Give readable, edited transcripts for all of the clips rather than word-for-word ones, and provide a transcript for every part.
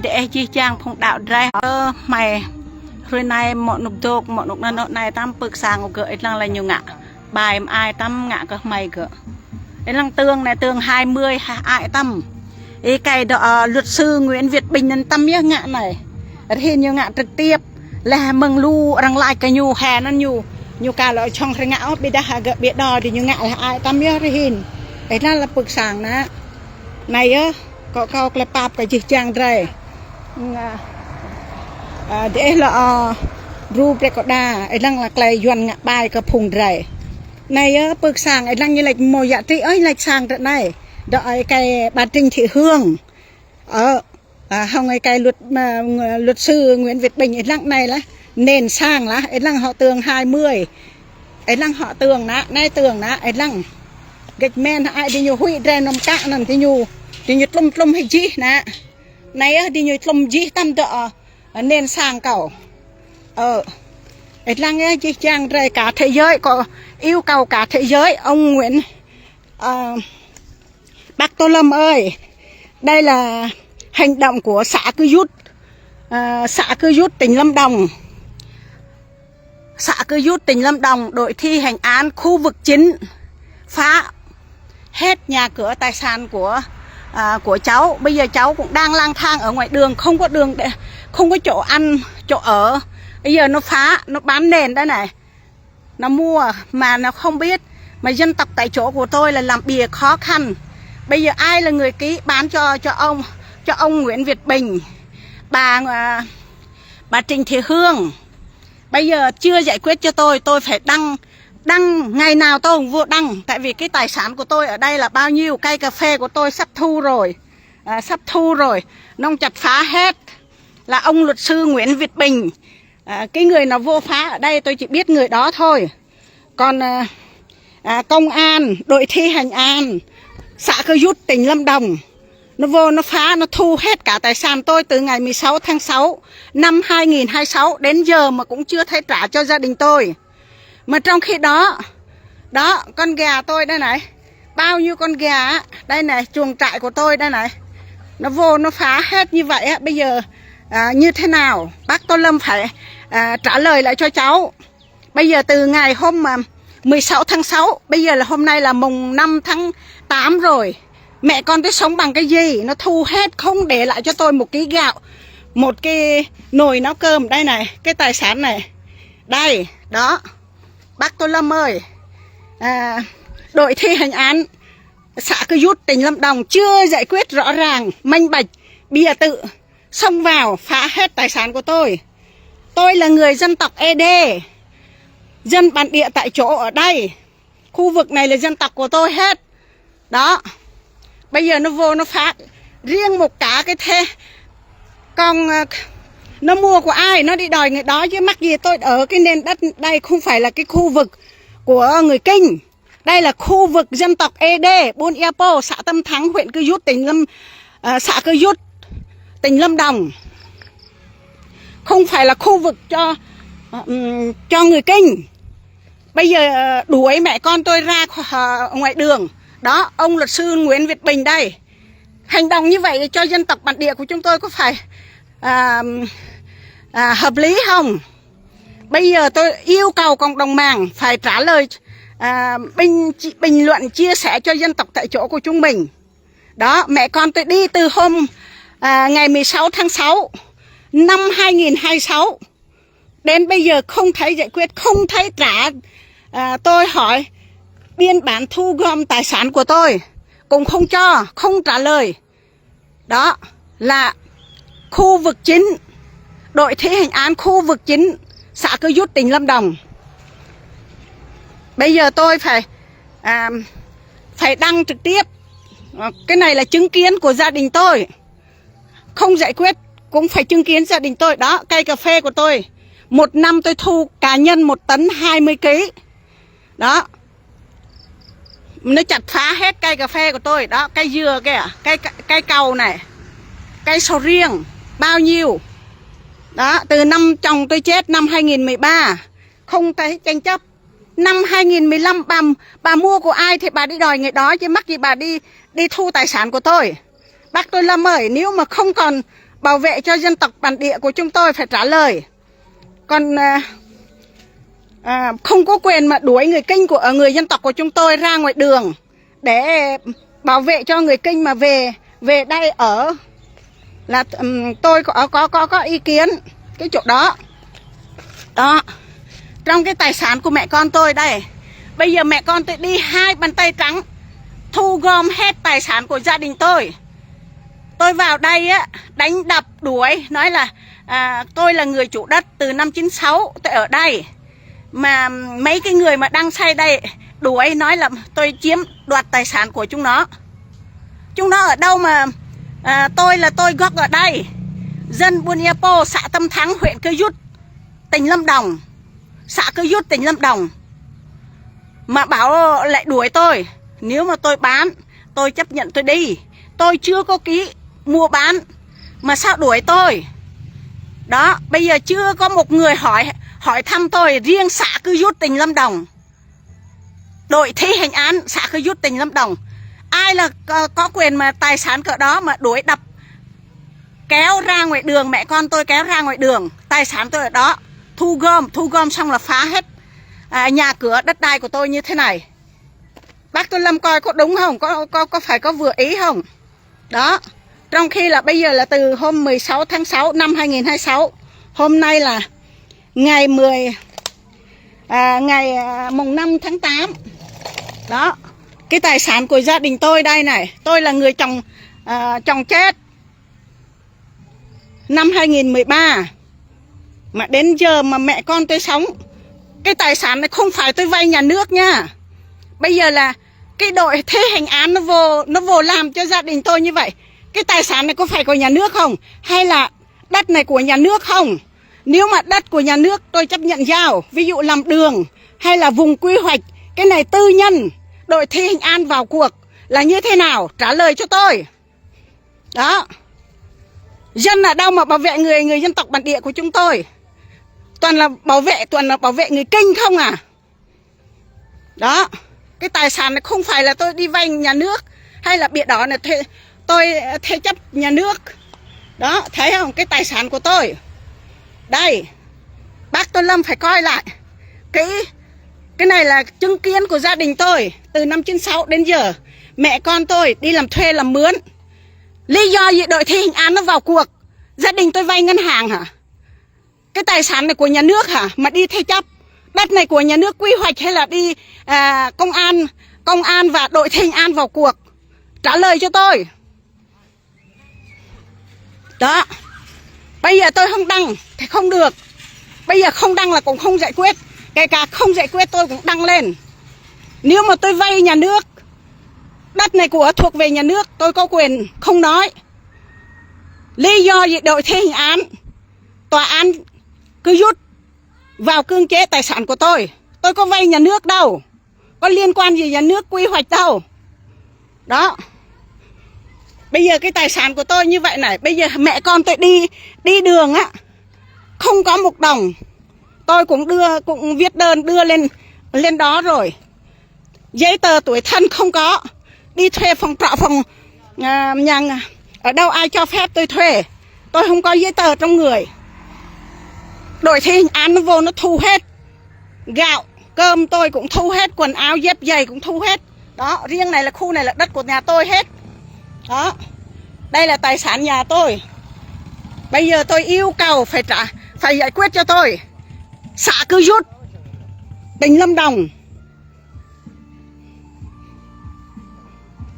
để chi trang phong đạo ra mày rồi này mọi nục này tam bực sang của gợi là nhiều ngạ bài ai tam ngạ các mày cơ ấy lăng tương này tương 20 ai tâm ý cái đó luật sư Nguyễn Việt Bình nhân tâm nhá ngạ này thì nhiều ngạ trực tiếp là mừng lu rằng lại cái nhu hè nó nhu cả loại trong cái ngã bị đa gợi bị đò thì nhiều ngạ là ai tâm nhá thì hình ấy là bực sang nè này á có câu là pap cái gì trang rồi để là ru bê có đa ấy lăng là cái doan ngạ bài cái phùng rồi này á bực sang ấy lăng như là mồi dạ trị ấy là sang trận này đợi cái bà Trinh Thị Hương không ấy cái luật sư Nguyễn Việt Bình ấy lăng này là nền sang lá ấy lăng họ tường 20 ấy lăng họ tường ná nay tường ná ấy lăng gạch men ai đi nhiều huy ra nằm cạn nằm thì nhiều tlum hay chi nè này á đi nhiều tlum chi tâm tợ nền sang cầu ấy lăng ấy chi trang rồi cả thế giới có yêu cầu cả thế giới ông Nguyễn bác Tô Lâm ơi, đây là hành động của xã Cư Rút tỉnh Lâm Đồng. Xã Cư Rút tỉnh Lâm Đồng đội thi hành án khu vực 9 phá hết nhà cửa tài sản của cháu. Bây giờ cháu cũng đang lang thang ở ngoài đường, không có chỗ ăn, chỗ ở. Bây giờ nó phá, nó bán nền đây này. Nó mua mà nó không biết. Mà dân tộc tại chỗ của tôi là làm bìa khó khăn. Bây giờ ai là người ký bán cho ông Nguyễn Việt Bình, bà Trịnh Thị Hương. Bây giờ chưa giải quyết cho tôi phải đăng ngày nào tôi cũng vô đăng, tại vì cái tài sản của tôi ở đây là bao nhiêu, cây cà phê của tôi sắp thu rồi, nông chặt phá hết. Là ông luật sư Nguyễn Việt Bình, cái người nào vô phá ở đây tôi chỉ biết người đó thôi. Còn công an, đội thi hành án xã Cư Rút tỉnh Lâm Đồng nó vô nó phá, nó thu hết cả tài sản tôi từ ngày 16 tháng 6 năm 2026 đến giờ mà cũng chưa thấy trả cho gia đình tôi. Mà trong khi đó con gà tôi đây này, bao nhiêu con gà đây này, chuồng trại của tôi đây này, nó vô nó phá hết như vậy á. Bây giờ như thế nào bác Tô Lâm phải trả lời lại cho cháu. Bây giờ từ ngày hôm 16 tháng 6, bây giờ là hôm nay là mùng 5 tháng 8 rồi. Mẹ con tôi sống bằng cái gì? Nó thu hết, không để lại cho tôi một ký gạo, một cái nồi nấu cơm đây này, cái tài sản này. Đây, đó. Bác Tô Lâm ơi, đội thi hành án xã Cư Rút tỉnh Lâm Đồng chưa giải quyết rõ ràng, minh bạch, bịa tự xông vào phá hết tài sản của tôi. Tôi là người dân tộc ED, dân bản địa tại chỗ ở đây. Khu vực này là dân tộc của tôi hết. Đó. Bây giờ nó vô nó phá riêng một cả cái thế. Còn nó mua của ai nó đi đòi người đó, chứ mắc gì tôi ở cái nền đất đây không phải là cái khu vực của người Kinh. Đây là khu vực dân tộc ED, Buôn Ea Po, xã Tâm Thắng, huyện Cư Rút, xã Cư Rút, tỉnh Lâm Đồng. Không phải là khu vực cho người Kinh. Bây giờ đuổi mẹ con tôi ra ngoài đường. Đó, ông luật sư Nguyễn Việt Bình đây. Hành động như vậy cho dân tộc bản địa của chúng tôi có phải hợp lý không? Bây giờ tôi yêu cầu cộng đồng mạng phải trả lời, bình luận, chia sẻ cho dân tộc tại chỗ của chúng mình. Đó, mẹ con tôi đi từ hôm ngày 16 tháng 6 năm 2026 đến bây giờ không thấy giải quyết, không thấy trả. Tôi hỏi biên bản thu gom tài sản của tôi cũng không cho, không trả lời. Đó là khu vực 9, đội thi hành án khu vực 9 xã Cư Rút tỉnh Lâm Đồng. Bây giờ tôi phải đăng trực tiếp. Cái này là chứng kiến của gia đình tôi, không giải quyết cũng phải chứng kiến gia đình tôi. Đó, cây cà phê của tôi một năm tôi thu cá nhân 1 tấn 20 kg. Đó, nó chặt phá hết cây cà phê của tôi. Đó, cây dừa kìa, cây cầu này, cây sầu riêng bao nhiêu. Đó, từ năm chồng tôi chết năm 2013 không thấy tranh chấp. Năm 2015 bà mua của ai thì bà đi đòi người đó, chứ mắc gì bà đi thu tài sản của tôi. Bác Tô Lâm ơi, nếu mà không còn bảo vệ cho dân tộc bản địa của chúng tôi phải trả lời. Còn không có quyền mà đuổi người Kinh của người dân tộc của chúng tôi ra ngoài đường để bảo vệ cho người Kinh mà về đây ở là tôi có ý kiến cái chỗ đó. Đó. Trong cái tài sản của mẹ con tôi đây. Bây giờ mẹ con tôi đi hai bàn tay trắng thu gom hết tài sản của gia đình tôi. Tôi vào đây á, đánh đập đuổi, nói là tôi là người chủ đất từ năm 96 tôi ở đây. Mà mấy cái người mà đang say đây đuổi nói là tôi chiếm đoạt tài sản của chúng nó. Chúng nó ở đâu mà tôi gốc ở đây. Dân Buôn Ea Po, xã Tâm Thắng, huyện Cư Rút, tỉnh Lâm Đồng. Xã Cư Rút, tỉnh Lâm Đồng. Mà bảo lại đuổi tôi. Nếu mà tôi bán, tôi chấp nhận tôi đi. Tôi chưa có ký mua bán mà sao đuổi tôi. Đó, bây giờ chưa có một người hỏi thăm tôi. Riêng xã Cư Rút, tỉnh Lâm Đồng, đội thi hành án xã Cư Rút, tỉnh Lâm Đồng, ai là có quyền mà tài sản cỡ đó mà đuổi đập, kéo ra ngoài đường, mẹ con tôi kéo ra ngoài đường, tài sản tôi ở đó, thu gom xong là phá hết nhà cửa đất đai của tôi như thế này. Bác Tô Lâm coi có đúng không? Có phải có vừa ý không? Đó. Trong khi là bây giờ là từ hôm 16 tháng 6 năm 2026, hôm nay là ngày mùng 5 tháng 8. Đó. Cái tài sản của gia đình tôi đây này, tôi là người chồng chết năm 2013. Mà đến giờ mà mẹ con tôi sống, cái tài sản này không phải tôi vay nhà nước nha. Bây giờ là cái đội thi hành án nó vô làm cho gia đình tôi như vậy. Cái tài sản này có phải của nhà nước không? Hay là đất này của nhà nước không? Nếu mà đất của nhà nước tôi chấp nhận giao, ví dụ làm đường hay là vùng quy hoạch, cái này tư nhân, đội thi hành án vào cuộc là như thế nào? Trả lời cho tôi. Đó. Dân ở đâu mà bảo vệ người dân tộc bản địa của chúng tôi? Toàn là bảo vệ người Kinh không à? Đó. Cái tài sản này không phải là tôi đi vay nhà nước hay là bịa đỏ là tôi thế chấp nhà nước. Đó, thấy không? Cái tài sản của tôi. Đây. Bác Tô Lâm phải coi lại. Cái này là chứng kiến của gia đình tôi. Từ năm 96 đến giờ mẹ con tôi đi làm thuê làm mướn. Lý do gì đội thi hành án nó vào cuộc? Gia đình tôi vay ngân hàng hả? Cái tài sản này của nhà nước hả? Mà đi thế chấp. Đất này của nhà nước quy hoạch hay là đi công an và đội thi hành án vào cuộc? Trả lời cho tôi. Đó. Bây giờ tôi không đăng thì không được. Bây giờ không đăng là cũng không giải quyết. Kể cả không giải quyết tôi cũng đăng lên. Nếu mà tôi vay nhà nước, đất này thuộc về nhà nước, tôi có quyền không nói. Lý do gì đội thi hành án, tòa án cứ rút vào cưỡng chế tài sản của tôi. Tôi có vay nhà nước đâu, có liên quan gì nhà nước quy hoạch đâu. Đó. Bây giờ cái tài sản của tôi như vậy này. Bây giờ mẹ con tôi đi đường á, không có một đồng. Tôi cũng viết đơn đưa lên đó rồi. Giấy tờ tuổi thân không có. Đi thuê phòng trọ nhà ở đâu ai cho phép tôi thuê. Tôi không có giấy tờ trong người. Đội thi hành án nó vô nó thu hết. Gạo, cơm tôi cũng thu hết. Quần áo, dép giày cũng thu hết. Đó, riêng này là khu này là đất của nhà tôi hết. Đó. Đây là tài sản nhà tôi. Bây giờ tôi yêu cầu phải giải quyết cho tôi. Xã Cư Rút, tỉnh Lâm Đồng.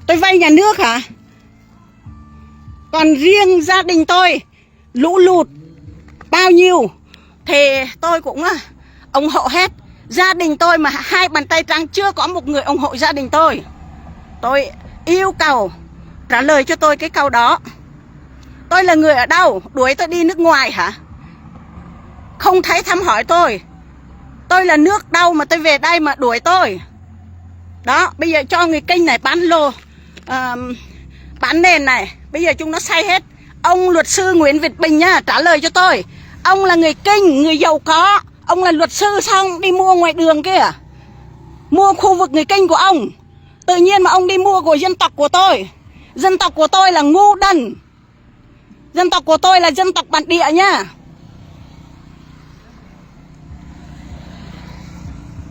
Tôi vay nhà nước hả? Còn riêng gia đình tôi lũ lụt bao nhiêu thì tôi cũng ủng hộ hết. Gia đình tôi mà hai bàn tay trắng, chưa có một người ủng hộ gia đình tôi. Tôi yêu cầu trả lời cho tôi cái câu đó. Tôi là người ở đâu? Đuổi tôi đi nước ngoài hả? Không thấy thăm hỏi tôi. Tôi là nước đâu mà tôi về đây mà đuổi tôi? Đó, bây giờ cho người Kinh này bán bán nền này. Bây giờ chúng nó say hết. Ông luật sư Nguyễn Việt Bình nhá, trả lời cho tôi. Ông là người Kinh, người giàu có. Ông là luật sư sao ông đi mua ngoài đường kia? Mua khu vực người Kinh của ông. Tự nhiên mà ông đi mua của dân tộc của tôi. Dân tộc của tôi là ngu đần. Dân tộc của tôi là dân tộc bản địa nhá.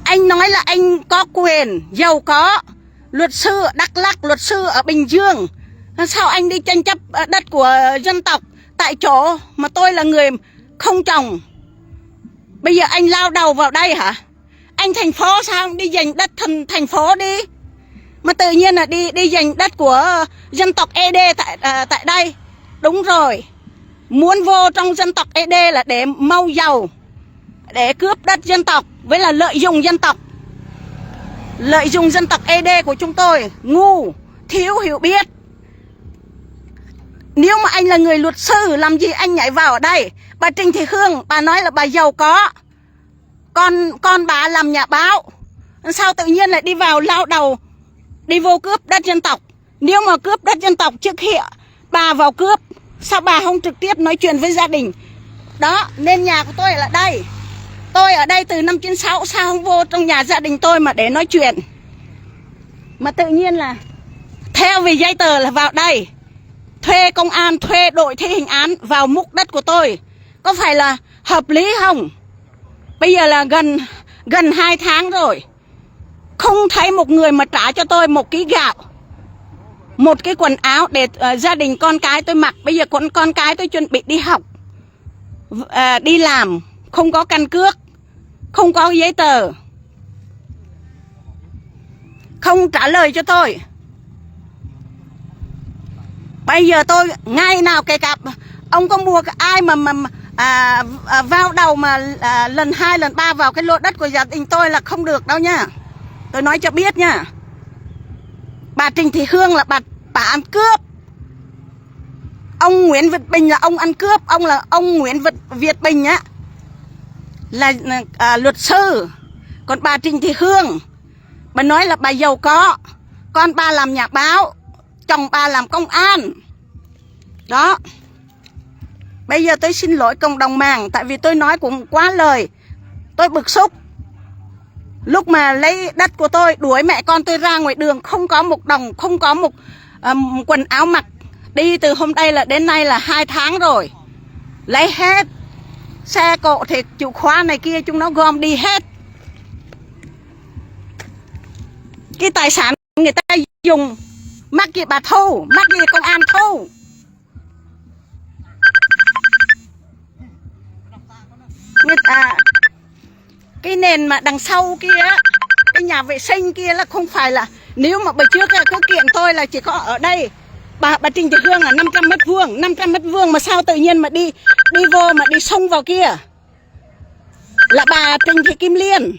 Anh nói là anh có quyền, giàu có, luật sư ở Đắk Lắk, luật sư ở Bình Dương. Sao anh đi tranh chấp đất của dân tộc tại chỗ mà tôi là người không trồng? Bây giờ anh lao đầu vào đây hả? Anh thành phố sao không đi giành đất thành phố đi? Mà tự nhiên là đi giành đất của dân tộc ED tại đây. Đúng rồi. Muốn vô trong dân tộc ED là để mau giàu, để cướp đất dân tộc, với là lợi dụng dân tộc. Lợi dụng dân tộc ED của chúng tôi. Ngu, thiếu hiểu biết. Nếu mà anh là người luật sư, làm gì anh nhảy vào ở đây? Bà Trịnh Thị Hương, bà nói là bà giàu có, con bà làm nhà báo, sao tự nhiên lại đi vào lao đầu, đi vô cướp đất dân tộc? Nếu mà cướp đất dân tộc trước khi bà vào cướp, sao bà không trực tiếp nói chuyện với gia đình? Đó, nên nhà của tôi là đây. Tôi ở đây từ năm 96, sao không vô trong nhà gia đình tôi mà để nói chuyện? Mà tự nhiên là theo vì giấy tờ là vào đây, thuê công an, thuê đội thi hành án vào múc đất của tôi. Có phải là hợp lý không? Bây giờ là gần 2 tháng rồi, không thấy một người mà trả cho tôi 1 ký gạo, 1 cái quần áo để gia đình con cái tôi mặc. Bây giờ con cái tôi chuẩn bị đi học, đi làm, không có căn cước, không có giấy tờ, không trả lời cho tôi. Bây giờ tôi ngày nào kể cả ông có mua ai mà vào đầu mà lần 2 lần 3 vào cái lô đất của gia đình tôi là không được đâu nha. Tôi nói cho biết nha. Bà Trịnh Thị Hương là bà ăn cướp. Ông Nguyễn Việt Bình là ông ăn cướp. Ông Nguyễn Việt Bình á là luật sư. Còn bà Trịnh Thị Hương, bà nói là bà giàu có, con bà làm nhà báo, chồng bà làm công an. Đó. Bây giờ tôi xin lỗi cộng đồng mạng, tại vì tôi nói cũng quá lời. Tôi bực xúc. Lúc mà lấy đất của tôi, đuổi mẹ con tôi ra ngoài đường, không có một đồng, không có một quần áo mặc. Đi từ hôm nay là đến nay là 2 tháng rồi. Lấy hết. Xe cộ thì chìa khóa này kia chúng nó gom đi hết. Cái tài sản người ta dùng, mắc gì bà thu, mắc gì công an thu. Cái nền mà đằng sau kia, cái nhà vệ sinh kia là không phải là, nếu mà bữa trước cứ kiện tôi là chỉ có ở đây bà Trịnh Thị Hương là 500 mét vuông, 500 mét vuông mà sao tự nhiên mà đi vô mà đi xông vào kia là bà Trịnh Thị Kim Liên.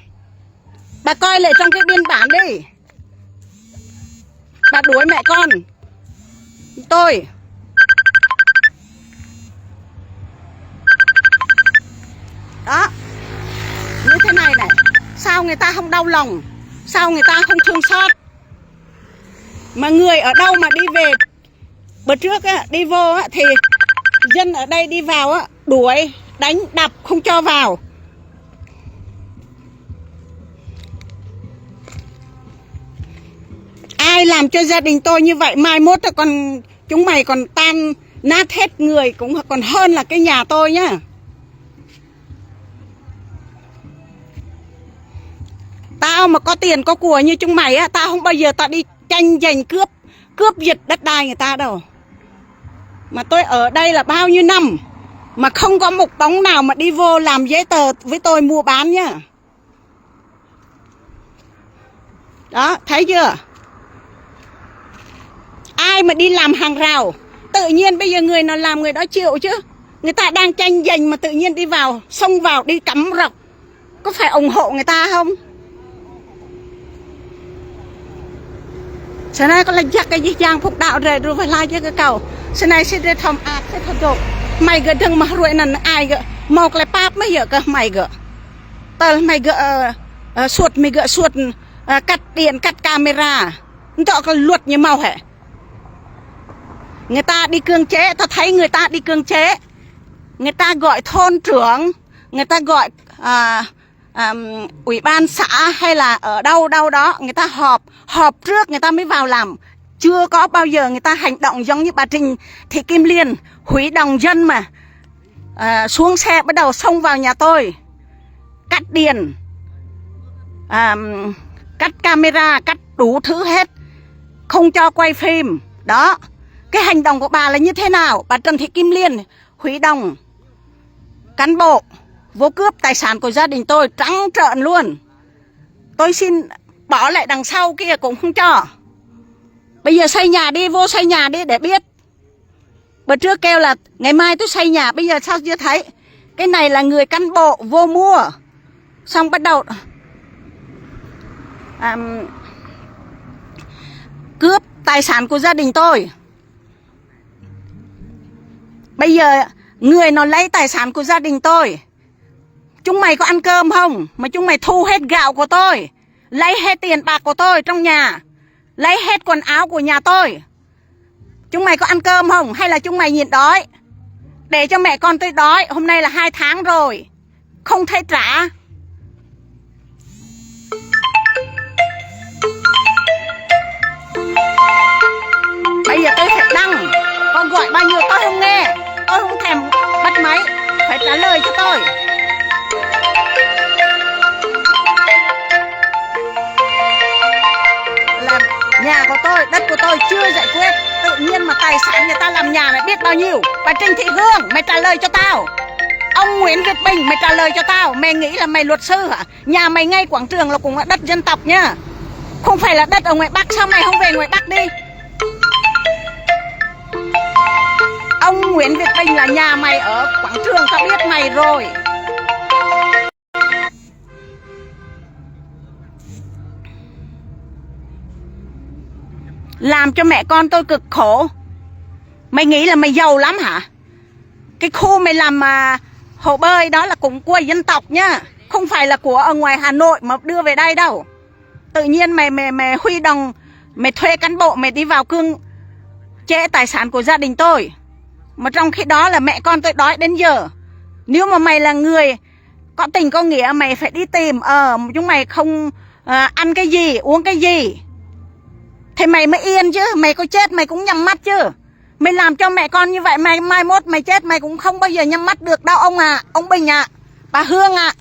Bà coi lại trong cái biên bản đi, bà đuổi mẹ con tôi. Đó, như thế này này, sao người ta không đau lòng, sao người ta không thương xót? Mà người ở đâu mà đi về? Bữa trước á, đi vô á, thì dân ở đây đi vào á, đuổi, đánh, đập, không cho vào. Ai làm cho gia đình tôi như vậy, mai mốt còn chúng mày còn tan nát hết người, cũng còn hơn là cái nhà tôi nhá. Tao mà có tiền có của như chúng mày á, tao không bao giờ tao đi tranh giành cướp giật đất đai người ta đâu. Mà tôi ở đây là bao nhiêu năm mà không có một bóng nào mà đi vô làm giấy tờ với tôi mua bán nhá. Đó, thấy chưa? Ai mà đi làm hàng rào, tự nhiên bây giờ người nào làm người đó chịu chứ. Người ta đang tranh giành mà tự nhiên đi vào, xông vào đi cắm rọc, có phải ủng hộ người ta không? Sáng nay có là chắc cái gì giang phục đạo rồi phải lai chứ cái cầu. Sáng nay sẽ đi thầm ác sẽ thật rồi. Mày gỡ đừng mà rồi nè ai gỡ. Một lại pap mới gỡ cơ mày gỡ. Tờ mày gỡ suốt mày gỡ suốt cắt điện cắt camera. Nó có luật như màu hả? Người ta đi cưỡng chế, tao thấy người ta đi cưỡng chế. Người ta gọi thôn trưởng, người ta gọi ủy ban xã hay là ở đâu đó, người ta họp trước người ta mới vào làm. chưa có bao giờ người ta hành động giống như bà Trịnh Thị Kim Liên, hủy đồng dân mà. Xuống xe bắt đầu xông vào nhà tôi, cắt điện, cắt camera, cắt đủ thứ hết, không cho quay phim. Đó, cái hành động của bà là như thế nào? Bà Trần Thị Kim Liên hủy đồng cán bộ, vô cướp tài sản của gia đình tôi trắng trợn luôn. Tôi xin bỏ lại đằng sau kia cũng không cho. Bây giờ xây nhà đi, vô xây nhà đi để biết. Bữa trước kêu là ngày mai tôi xây nhà, bây giờ sao chưa thấy? Cái này là người cán bộ vô mua, xong bắt đầu cướp tài sản của gia đình tôi. Bây giờ người nó lấy tài sản của gia đình tôi, chúng mày có ăn cơm không? Mà chúng mày thu hết gạo của tôi, lấy hết tiền bạc của tôi trong nhà, lấy hết quần áo của nhà tôi. Chúng mày có ăn cơm không? Hay là chúng mày nhịn đói? Để cho mẹ con tôi đói. Hôm nay là 2 tháng rồi, không thấy trả. Bây giờ tôi phải đăng. Con gọi bao nhiêu tôi không nghe, tôi không thèm bắt máy. Phải trả lời cho tôi. Là nhà của tôi, đất của tôi chưa giải quyết, tự nhiên mà tài sản người ta làm nhà mày biết bao nhiêu. Bà Trịnh Thị Hương, mày trả lời cho tao. Ông Nguyễn Việt Bình, mày trả lời cho tao. Mày nghĩ là mày luật sư hả? Nhà mày ngay quảng trường là cũng là đất dân tộc nhá, không phải là đất ở ngoài Bắc. Sao mày không về ngoài Bắc đi? Ông Nguyễn Việt Bình là nhà mày ở quảng trường, tao biết mày rồi. Làm cho mẹ con tôi cực khổ. Mày nghĩ là mày giàu lắm hả? Cái khu mày làm hồ bơi đó là cũng của dân tộc nhá, không phải là của ở ngoài Hà Nội mà đưa về đây đâu. Tự nhiên mày huy động, mày thuê cán bộ, mày đi vào cương chế tài sản của gia đình tôi. Mà trong khi đó là mẹ con tôi đói đến giờ. Nếu mà mày là người có tình có nghĩa, mày phải đi tìm chúng mày không ăn cái gì, uống cái gì thì mày mới yên chứ. Mày có chết mày cũng nhắm mắt chứ. Mày làm cho mẹ con như vậy, mày mai mốt mày chết mày cũng không bao giờ nhắm mắt được đâu ông ạ. Ông Bình ạ, bà Hương ạ.